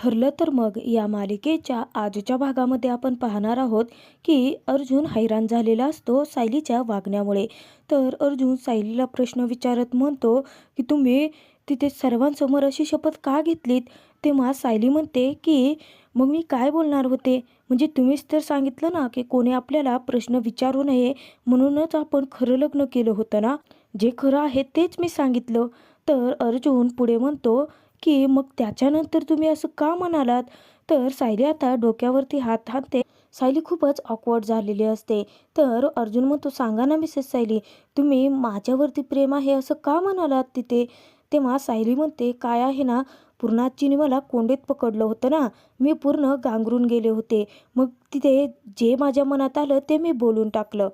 ठरलं तर मग या मालिकेच्या आजच्या भागामध्ये आपण पाहणार आहोत की अर्जुन हैराण झालेला असतो सायलीच्या वागण्यामुळे. तर अर्जुन सायलीला प्रश्न विचारत म्हणतो की तुम्ही तिथे सर्वांसमोर अशी शपथ का घेतलीत? तेव्हा सायली म्हणते की मग मी काय बोलणार होते? म्हणजे तुम्हीच तर सांगितलं ना की कोणी आपल्याला प्रश्न विचारू नये, म्हणूनच आपण खरं लग्न केलं होतं ना. जे खरं आहे तेच मी सांगितलं. तर अर्जुन पुढे म्हणतो की मग त्याच्यानंतर तुम्ही असं का म्हणालात? तर सायली आता डोक्यावरती हात घालते. सायली खूपच ऑकवर्ड झालेली असते. तर अर्जुन म्हणतो, सांगा ना मिसेस सायली, तुम्ही माझ्यावरती प्रेम आहे असं का म्हणालात तिथे? तेव्हा सायली म्हणते, काय आहे ना, पूर्णाजीने मला कोंडीत पकडलं होतं ना, मी पूर्ण गांगरून गेले होते. मग तिथे जे माझ्या मनात आलं ते मी बोलून टाकलं.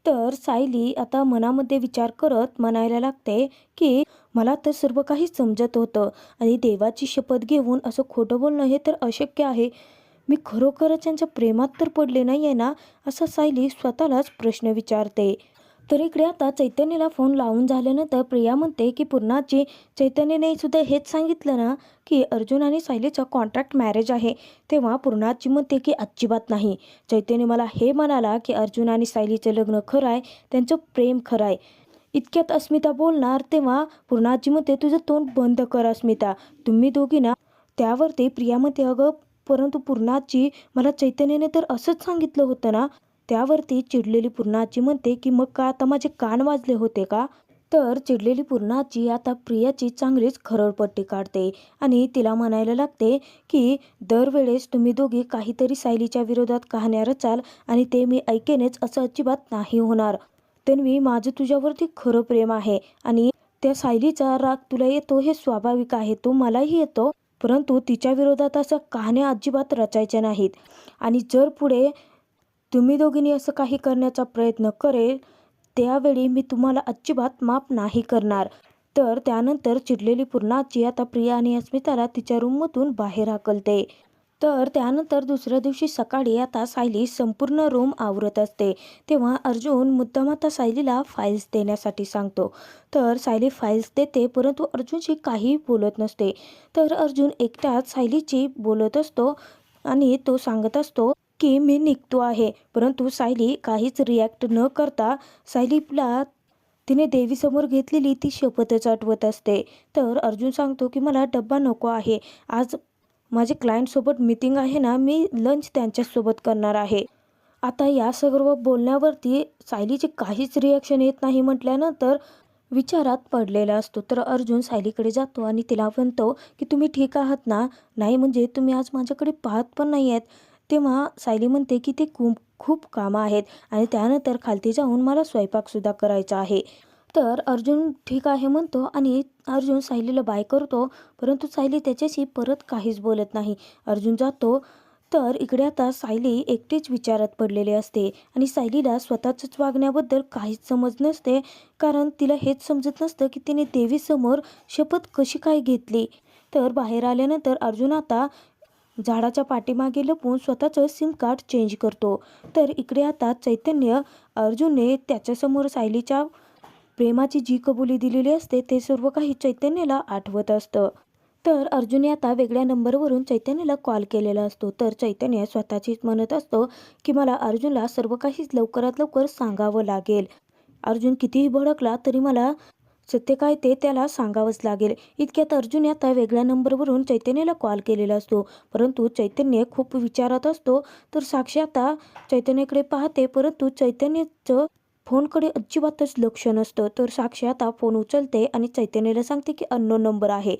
तर सायली आता मनामध्ये विचार करत म्हणायला लागते की मला तर सर्व काही समजत होतं आणि देवाची शपथ घेऊन असं खोटं बोलणं हे तर अशक्य आहे. मी खरोखरच त्यांच्या प्रेमात तर पडले नाही आहे ना, असा सायली स्वतःलाच प्रश्न विचारते. तर इकडे आता चैतन्यला फोन लावून झाल्यानंतर प्रिया म्हणते की पूर्णाची चैतन्यने सुद्धा हेच सांगितलं ना की अर्जुन आणि सायलीचा कॉन्ट्रॅक्ट मॅरेज आहे. तेव्हा पूर्णाची म्हणते की अजिबात नाही. चैतन्य मला हे म्हणाला की अर्जुन आणि सायलीचं लग्न खरं आहे, त्यांचं प्रेम खरं आहे. इतक्यात अस्मिता बोलणार तेव्हा पूर्णाजी म्हणते तुझं तोंड बंद कर अस्मिता, तुम्ही दोघी ना. त्यावरती प्रिया म्हणते अगं परंतु पूर्णाजी मला चैतन्याने तर असंच सांगितलं होतं ना. त्यावरती चिडलेली पूर्णाजी म्हणते की मग का आता माझे कान वाजले होते का? तर चिडलेली पूर्णाजी आता प्रियाची चांगलीच खरडपट्टी काढते आणि तिला म्हणायला लागते की दरवेळेस तुम्ही दोघी काहीतरी सायलीच्या विरोधात कहाण्या रचाल आणि ते मी ऐकेनच असं अजिबात नाही होणार. तन्वी, माझं तुझ्यावरती खरं प्रेम आहे आणि त्या सायलीचा राग तुला येतो हे स्वाभाविक आहे, तो मलाही येतो. परंतु तिच्या विरोधात असं कहाण्या अजिबात रचायच्या नाहीत आणि जर पुढे तुम्ही दोघींनी असं काही करण्याचा प्रयत्न करेल त्यावेळी मी तुम्हाला अजिबात माफ नाही करणार. तर त्यानंतर चिडलेली पूर्णाची आता प्रिया आणि अस्मिताला तिच्या रूममधून बाहेर हाकलते. तर त्यानंतर दुसऱ्या दिवशी सकाळी आता सायली संपूर्ण रूम आवरत असते. तेव्हा अर्जुन मुद्दाम आता सायलीला फाईल्स देण्यासाठी सांगतो. तर सायली फाईल्स देते परंतु अर्जुनशी काही बोलत नसते. तर अर्जुन एकटाच सायलीची बोलत असतो आणि तो सांगत असतो की मी निघतो आहे. परंतु सायली काहीच रिॲक्ट न करता सायलीला तिने देवीसमोर घेतलेली ती शपथच आठवत असते. तर अर्जुन सांगतो की मला डब्बा नको आहे, आज माझे क्लायंटसोबत मीटिंग आहे ना, मी लंच त्यांच्यासोबत करणार आहे. आता या सर्व बोलण्यावरती सायलीचे काहीच रिॲक्शन येत नाही म्हटल्यानंतर विचारात पडलेला असतो. तर अर्जुन सायलीकडे जातो आणि तिला म्हणतो की तुम्ही ठीक आहात ना? नाही म्हणजे तुम्ही आज माझ्याकडे पाहत पण नाही आहेत. तेव्हा सायली म्हणते की ते खूप खूप कामं आहेत आणि त्यानंतर खालती जाऊन मला स्वयंपाकसुद्धा करायचा आहे. तर अर्जुन ठीक आहे म्हणतो आणि अर्जुन सायलीला बाय करतो. परंतु सायली त्याच्याशी परत काहीच बोलत नाही. अर्जुन जातो. तर इकडे आता सायली एकटीच विचारात पडलेली असते आणि सायलीला स्वतःच्याच वागण्याबद्दल काहीच समज नसते. कारण तिला हेच समजत नसतं की तिने देवीसमोर शपथ कशी काय घेतली. तर बाहेर आल्यानंतर अर्जुन आता झाडाच्या पाठीमागे लपून स्वतःचं सिम कार्ड चेंज करतो. तर इकडे आता चैतन्य अर्जुनने त्याच्यासमोर सायलीच्या प्रेमाची जी कबुली दिलेली असते ते सर्व काही चैतन्याला आठवत असतं. तर अर्जुनने आता वेगळ्या नंबरवरून चैतन्याला कॉल केलेला असतो. तर चैतन्य स्वतःचीच म्हणत असतो की मला अर्जुनला सर्व काही लवकरात लवकर सांगावं लागेल. अर्जुन कितीही भडकला तरी मला सत्य काय ते त्याला सांगावंच लागेल. इतक्यात अर्जुन आता वेगळ्या नंबरवरून चैतन्याला कॉल केलेला असतो. परंतु चैतन्य खूप विचारात असतो. तर साक्षी आता चैतन्याकडे पाहते परंतु चैतन्याचं फोनकडे अजिबातच लक्ष नसतं. तर साक्षी आता फोन उचलते आणि चैतन्याला सांगते की अननोन नंबर आहे.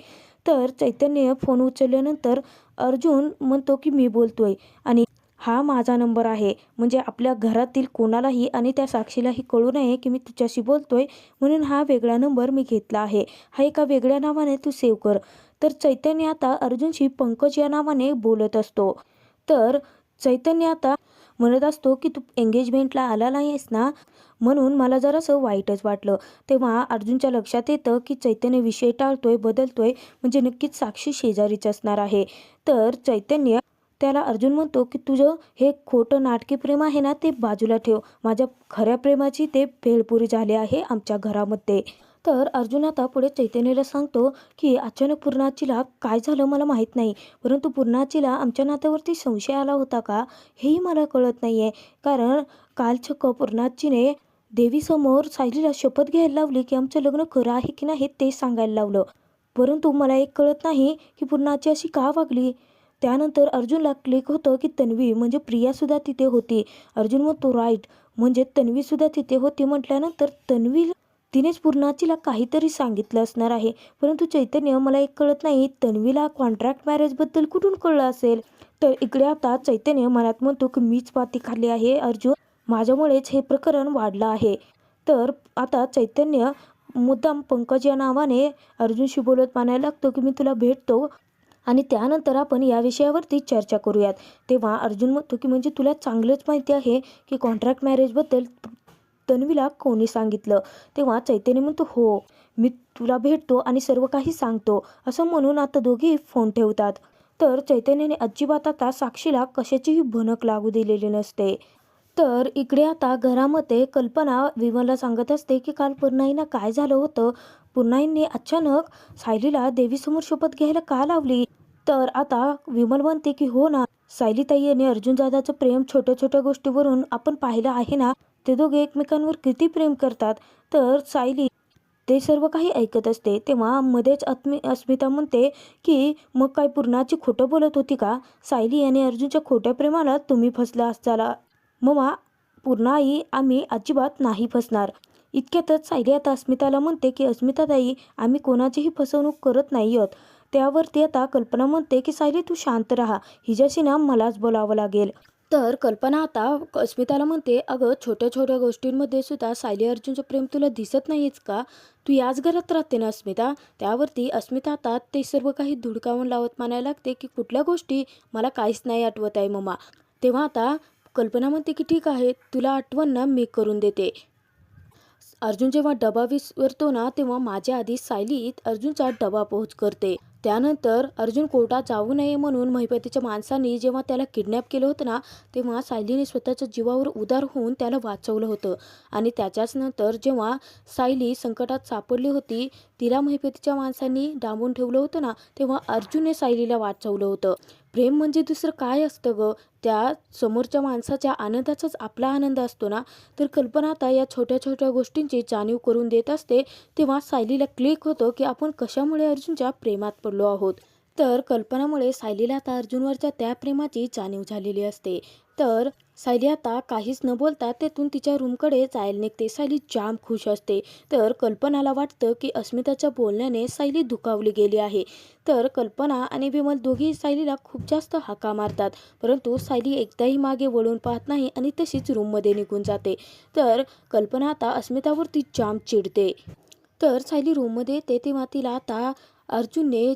तर चैतन्य फोन उचलल्यानंतर अर्जुन म्हणतो की मी बोलतोय आणि हा माझा नंबर आहे, म्हणजे आपल्या घरातील कोणालाही आणि त्या साक्षीलाही कळू नये की मी तुझ्याशी बोलतोय, म्हणून हा वेगळा नंबर मी घेतला आहे. हा एका वेगळ्या नावाने तू सेव्ह कर. तर चैतन्य आता अर्जुनशी पंकज या नावाने बोलत असतो. तर चैतन्य आता म्हणत असतो की तू एंगेजमेंटला आला नाहीस ना, म्हणून मला जरासं वाईटच वाटलं. तेव्हा अर्जुनच्या लक्षात येतं की चैतन्य विषय टाळतोय, बदलतोय, म्हणजे नक्कीच साक्षी शेजारीच असणार आहे. तर चैतन्य त्याला अर्जुन म्हणतो की तुझं हे खोटं नाटकी प्रेम आहे ना ते बाजूला ठेव. माझ्या खऱ्या प्रेमाची ते भेळपुरी झाली आहे आमच्या घरामध्ये. तर अर्जुन आता पुढे चैतन्याला सांगतो की अचानक पूर्णाचीला काय झालं मला माहीत नाही, परंतु पूर्णाचीला आमच्या नात्यावरती संशय आला होता का हेही मला कळत नाही आहे. कारण काल चक्क पूर्णाचीने देवीसमोर सायलीला शपथ घ्यायला लावली की आमचं लग्न खरं आहे की नाही ते सांगायला लावलं. परंतु मला एक कळत नाही की पूर्णाची अशी का वागली. त्यानंतर अर्जुनला क्लिक होतं की तन्वी म्हणजे प्रियासुद्धा तिथे होती. अर्जुन म्हणतो राईट, म्हणजे तन्वीसुद्धा तिथे होती. म्हटल्यानंतर तन्वी तिनेच पूर्णाचीला काहीतरी सांगितलं असणार आहे. परंतु चैतन्य मला एक कळत नाही, तन्वीला कॉन्ट्रॅक्ट मॅरेजबद्दल कुठून कळलं असेल. तर इकडे आता चैतन्य मनात म्हणतो की मीच पाती खाल्ली आहे अर्जुन, माझ्यामुळेच हे प्रकरण वाढलं आहे. तर आता चैतन्य मुद्दाम पंकज या नावाने अर्जुनशी बोलत मानायला लागतो की मी तुला भेटतो आणि त्यानंतर आपण या विषयावरती चर्चा करूयात. तेव्हा अर्जुन म्हणतो की म्हणजे तुला चांगलंच माहिती आहे की कॉन्ट्रॅक्ट मॅरेजबद्दल तन्वीला कोणी सांगितलं. तेव्हा चैतन्य म्हणतो हो, मी तुला भेटतो आणि सर्व काही सांगतो. असं म्हणून आता दोघेही फोन ठेवतात. तर चैतन्याने अजिबात आता साक्षीला कशाचीही भनक लागू दिलेली नसते. तर इकडे आता घरामध्ये कल्पना विमलला सांगत असते की काल पूर्णाईंना काय झालं होतं. पूर्णाईंनी अचानक सायलीला देवीसमोर शपथ घ्यायला का लावली. तर आता विमल म्हणते की हो ना, सायलीताई आणि अर्जुन दादाचं प्रेम छोट्या छोट्या गोष्टीवरून आपण पाहिलं आहे ना, ते दोघे एकमेकांवर किती प्रेम करतात. तर सायली ते सर्व काही ऐकत असते. तेव्हा मध्येच अस्मिता म्हणते की मग काय पूर्णाची खोटं बोलत होती का. सायली आणि अर्जुनच्या खोट्या प्रेमाला तुम्ही फसला असाला. ममा पूर्णाई आम्ही अजिबात नाही फसणार. इतक्यातच सायली आता अस्मिताला म्हणते की अस्मिताताई आम्ही कोणाचीही फसवणूक करत नाही आहोत. त्यावरती आता कल्पना म्हणते की सायली तू शांत राहा, हिच्याशी ना मलाच बोलावं लागेल. तर कल्पना आता अस्मिताला म्हणते अगं छोट्या छोट्या गोष्टींमध्ये सुद्धा सायली अर्जुनचं प्रेम तुला दिसत नाहीच का. तू याच घरात राहते ना अस्मिता. त्यावरती अस्मिता आता ते सर्व काही धुडकावून लावत मानायला लागते की कुठल्या गोष्टी मला काहीच नाही आठवत आहे मम्मा. तेव्हा आता कल्पना म्हणते की ठीक आहे, तुला आठवण ना मी करून देते. अर्जुन जेव्हा डबा विसरतो ना तेव्हा माझ्या आधी सायली अर्जुनचा डबा पोहोच करते. त्यानंतर अर्जुन कोर्टात जाऊ नये म्हणून महिपतीच्या माणसांनी जेव्हा त्याला किडनॅप केलं होतं ना तेव्हा सायलीने स्वतःच्या जीवावर उदार होऊन त्याला वाचवलं होतं. आणि त्याच्याच नंतर जेव्हा सायली संकटात सापडली होती, तिला महिपतीच्या माणसांनी डांबून ठेवलं होतं ना, तेव्हा अर्जुनने सायलीला वाचवलं होतं. प्रेम म्हणजे दुसरं काय असतं ग, त्या समोरच्या माणसाच्या आनंदाचाच आपला आनंद असतो ना. तर कल्पना आता या छोट्या छोट्या गोष्टींची जाणीव करून देत असते. तेव्हा सायलीला क्लिक होतं की आपण कशामुळे अर्जुनच्या प्रेमात पडलो आहोत. तर कल्पनामुळे सायलीला आता अर्जुनवरच्या त्या प्रेमाची जाणीव झालेली असते. तर सायली आता काहीच न बोलता तेथून तिच्या रूमकडे जायला निघते. सायली जाम खुश असते. तर कल्पनाला वाटतं की अस्मिताच्या बोलण्याने सायली दुखावली गेली आहे. तर कल्पना आणि विमल दोघेही सायलीला खूप जास्त हाका मारतात, परंतु सायली एकदाही मागे वळून पाहत नाही आणि तशीच रूममध्ये निघून जाते. तर कल्पना आता अस्मितावरती जाम चिडते. तर सायली रूममध्ये येते तेव्हा तिला आता अर्जुनने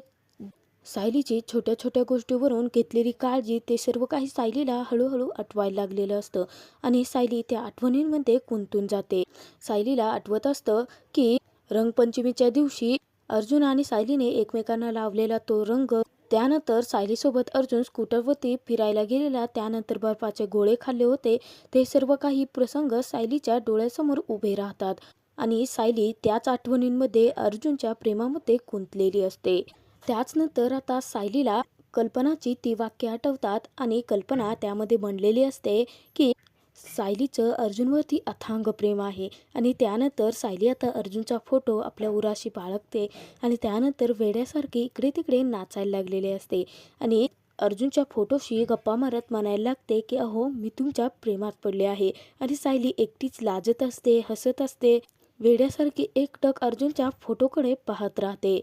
सायलीची छोट्या छोट्या गोष्टीवरून घेतलेली काळजी ते सर्व काही सायलीला हळूहळू आठवायला लागलेलं असतं आणि सायली त्या आठवणींमध्ये गुंतून जाते. सायलीला आठवत असतं की रंगपंचमीच्या दिवशी अर्जुन आणि सायलीने एकमेकांना लावलेला तो रंग, त्यानंतर सायलीसोबत अर्जुन स्कूटरवरती फिरायला गेलेला, त्यानंतर बर्फाचे गोळे खाल्ले होते. ते सर्व काही प्रसंग सायलीच्या डोळ्यासमोर उभे राहतात आणि सायली त्याच आठवणींमध्ये अर्जुनच्या प्रेमामध्ये गुंतलेली असते. त्याचनंतर आता सायलीला कल्पनाची ती वाक्य आठवतात आणि कल्पना त्यामध्ये बनलेली असते की सायलीचं अर्जुनवरती अथांग प्रेम आहे. आणि त्यानंतर सायली आता अर्जुनचा फोटो आपल्या उराशी बाळगते आणि त्यानंतर वेड्यासारखी इकडे तिकडे नाचायला लागलेले असते आणि अर्जुनच्या फोटोशी गप्पा मारत म्हणायला लागते की अहो मी तुमच्या प्रेमात पडले आहे. आणि सायली एकटीच लाजत असते, हसत असते, वेड्यासारखी एकटक अर्जुनच्या फोटोकडे पाहत राहते.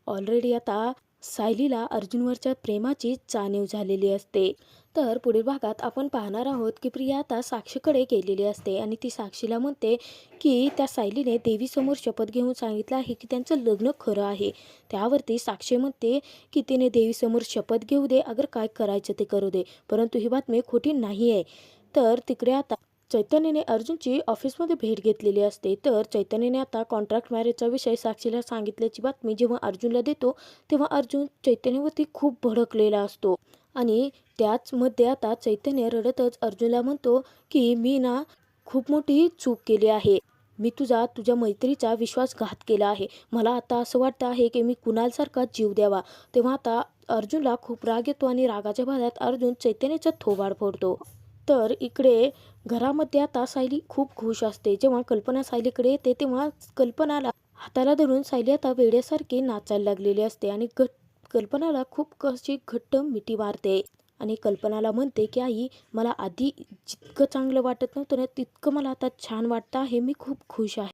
ऑलरेडी आता सायलीला अर्जुनवरच्या प्रेमाची जाणीव झालेली असते. तर पुढील भागात आपण पाहणार आहोत की प्रिया आता साक्षीकडे गेलेली असते आणि ती साक्षीला म्हणते की त्या सायलीने देवीसमोर शपथ घेऊन सांगितलं आहे की त्यांचं लग्न खरं आहे. त्यावरती साक्षी म्हणते की तिने देवीसमोर शपथ घेऊ दे, अगर काय करायचं ते करू दे, परंतु ही बातमी खोटी नाही आहे. तर तिकडे आता चैतन्यने अर्जुनची ऑफिसमध्ये भेट घेतलेली असते. तर चैतन्यने आता कॉन्ट्रॅक्ट मॅरेजचा विषय साक्षीला सांगितल्याची बातमी जेव्हा अर्जुनला देतो तेव्हा अर्जुन चैतन्यवरती खूप भडकलेला असतो आणि त्याचमध्ये आता चैतन्य रडतच अर्जुनला म्हणतो की मी ना खूप मोठी चूक केली आहे. मी तुझ्या मैत्रीचा विश्वासघात केला आहे. मला आता असं वाटतं आहे की मी कुणालसारखा जीव द्यावा. तेव्हा आता अर्जुनला खूप राग येतो आणि रागाच्या भरात अर्जुन चैतन्याचा थोबाड फोडतो. तर इकडे घरामध्ये आता सायली खूप खुश असते. जेव्हा कल्पना सायलीकडे येते तेव्हा कल्पनाला हाताला धरून सायली आता वेड्यासारखी नाचायला लागलेली असते आणि कल्पनाला खूप कशी घट्ट मिठी मारते आणि कल्पनाला म्हणते की आई, मला आधी जितकं चांगलं वाटत नव्हतं ना तितकं मला आता छान वाटतं आहे. मी खूप खुश आहे.